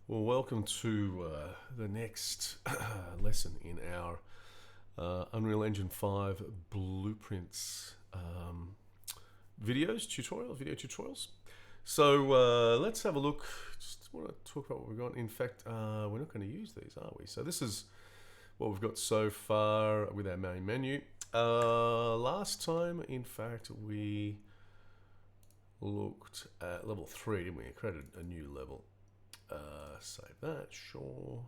Well, welcome to the next lesson in our Unreal Engine 5 blueprints video tutorials. So let's have a look. Just want to talk about what we've got. In fact, we're not going to use these, are we? So this is what we've got so far with our main menu. Last time, in fact, we looked at level 3, didn't we? It created a new level. Save that, sure.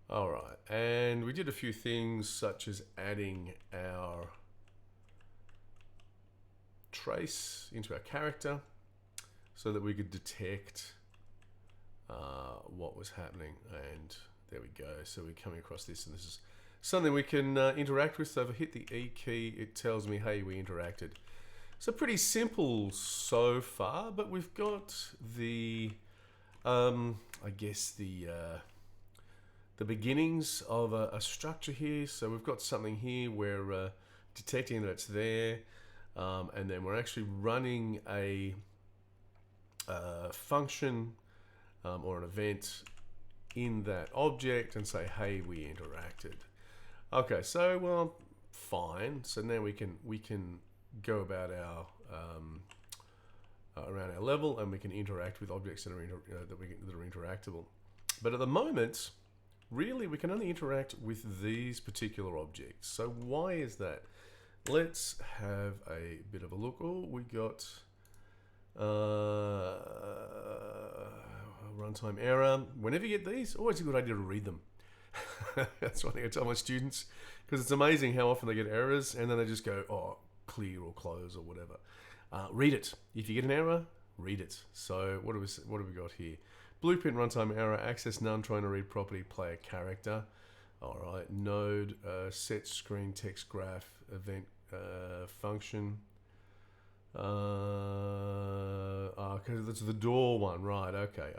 All right, and we did a few things such as adding our trace into our character so that we could detect what was happening. And there we go. So we're coming across this, and this is something we can interact with. So if I hit the E key, it tells me, hey, we interacted. So pretty simple so far, but we've got the I guess the beginnings of a structure here. So we've got something here where detecting that it's there, and then we're actually running a function or an event in that object and say, hey, we interacted. Okay, so well, fine. So now we can go about our around our level, and we can interact with objects that are that are interactable. But at the moment, really, we can only interact with these particular objects. So why is that? Let's have a bit of a look. Oh, we got runtime error. Whenever you get these, always a good idea to read them. That's one thing I tell my students, because it's amazing how often they get errors and then they just go, oh, clear or close or whatever. Read it. If you get an error, read it. So what have we got here? Blueprint runtime error, access none, trying to read property, player character. All right, node, set screen text graph, event function. Okay, that's the door one, right? Okay.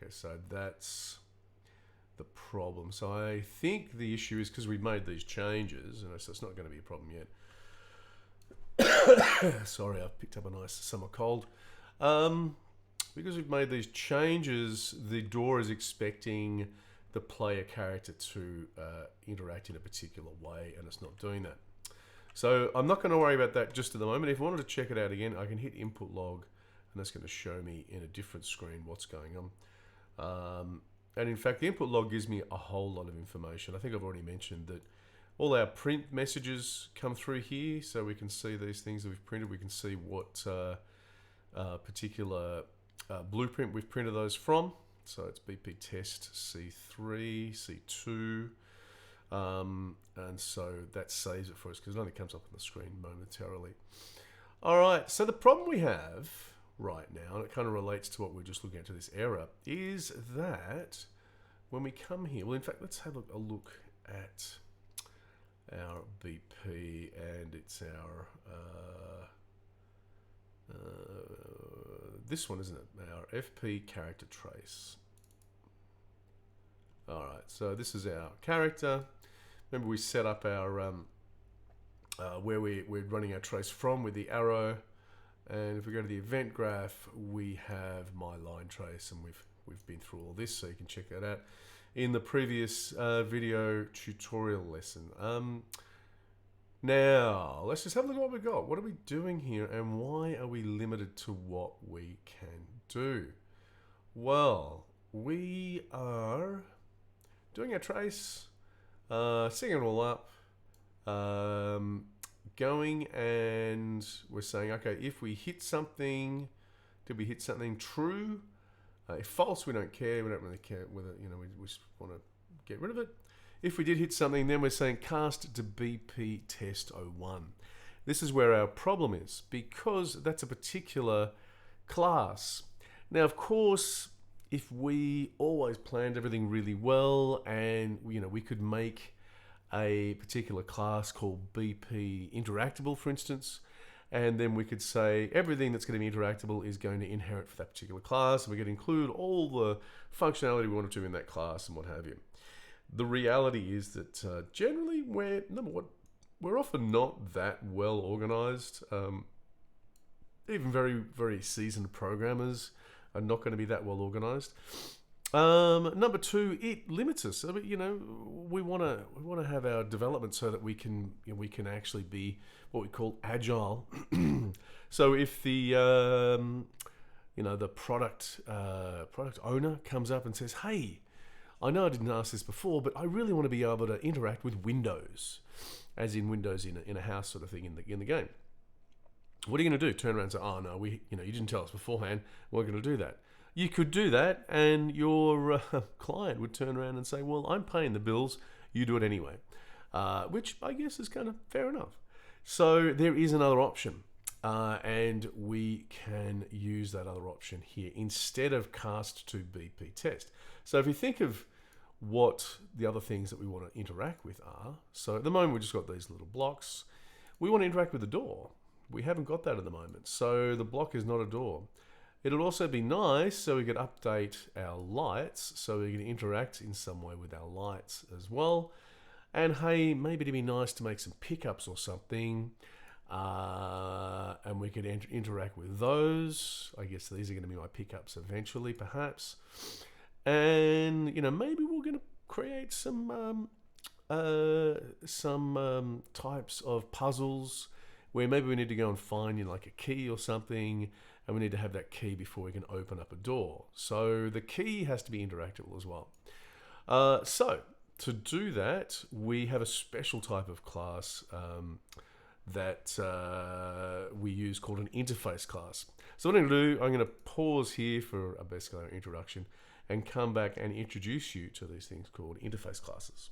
So that's the problem. So I think the issue is because we made these changes, and so it's not going to be a problem yet. Sorry, I've picked up a nice summer cold. Because we've made these changes, the door is expecting the player character to interact in a particular way, and it's not doing that. So I'm not going to worry about that just at the moment. If I wanted to check it out again, I can hit input log, and that's going to show me in a different screen what's going on. And in fact, the input log gives me a whole lot of information. I think I've already mentioned that all our print messages come through here, so we can see these things that we've printed. We can see what particular blueprint we've printed those from. So it's BP test C3, C2, and so that saves it for us because it only comes up on the screen momentarily. All right, so the problem we have right now, and it kind of relates to what we're just looking at to this error, is that when we come here, well, in fact, let's have a look at our BP, and it's our this one, isn't it? Our FP character trace. All right, so this is our character. Remember, we set up our where we're running our trace from with the arrow, and if we go to the event graph, we have my line trace, and we've been through all this, so you can check that out in the previous video tutorial lesson. Now, let's just have a look at what we've got. What are we doing here, and why are we limited to what we can do? Well, we are doing our trace, setting it all up, going, and we're saying, okay, if we hit something, did we hit something true? If false, we don't care. We don't really care whether, we just want to get rid of it. If we did hit something, then we're saying cast to BP test 01. This is where our problem is, because that's a particular class. Now, of course, if we always planned everything really well, and we could make a particular class called BP interactable, for instance, and then we could say everything that's going to be interactable is going to inherit for that particular class, and we could include all the functionality we wanted to in that class and what have you. The reality is that generally we're often not that well organized. Even very, very seasoned programmers are not going to be that well organized. Number two, it limits us. I mean, we want to have our development so that we can actually be what we call agile. So if the the product owner comes up and says, "Hey, I know I didn't ask this before, but I really want to be able to interact with Windows, as in Windows in a house sort of thing in the game." What are you going to do? Turn around and say, "Oh no, you didn't tell us beforehand. We're going to do that." You could do that, and your client would turn around and say, "Well, I'm paying the bills. You do it anyway," which I guess is kind of fair enough. So there is another option, and we can use that other option here instead of cast to BP test. So if you think of what the other things that we want to interact with are, so at the moment we've just got these little blocks. We want to interact with the door. We haven't got that at the moment, so the block is not a door. It'll also be nice so we could update our lights, so we can interact in some way with our lights as well. And hey, maybe it'd be nice to make some pickups or something, and we could interact with those. I guess these are going to be my pickups eventually, perhaps. And maybe we're going to create some types of puzzles where maybe we need to go and find like a key or something. And we need to have that key before we can open up a door. So the key has to be interactable as well. So to do that, we have a special type of class that we use called an interface class. So what I'm going to do, I'm going to pause here for a basically introduction and come back and introduce you to these things called interface classes.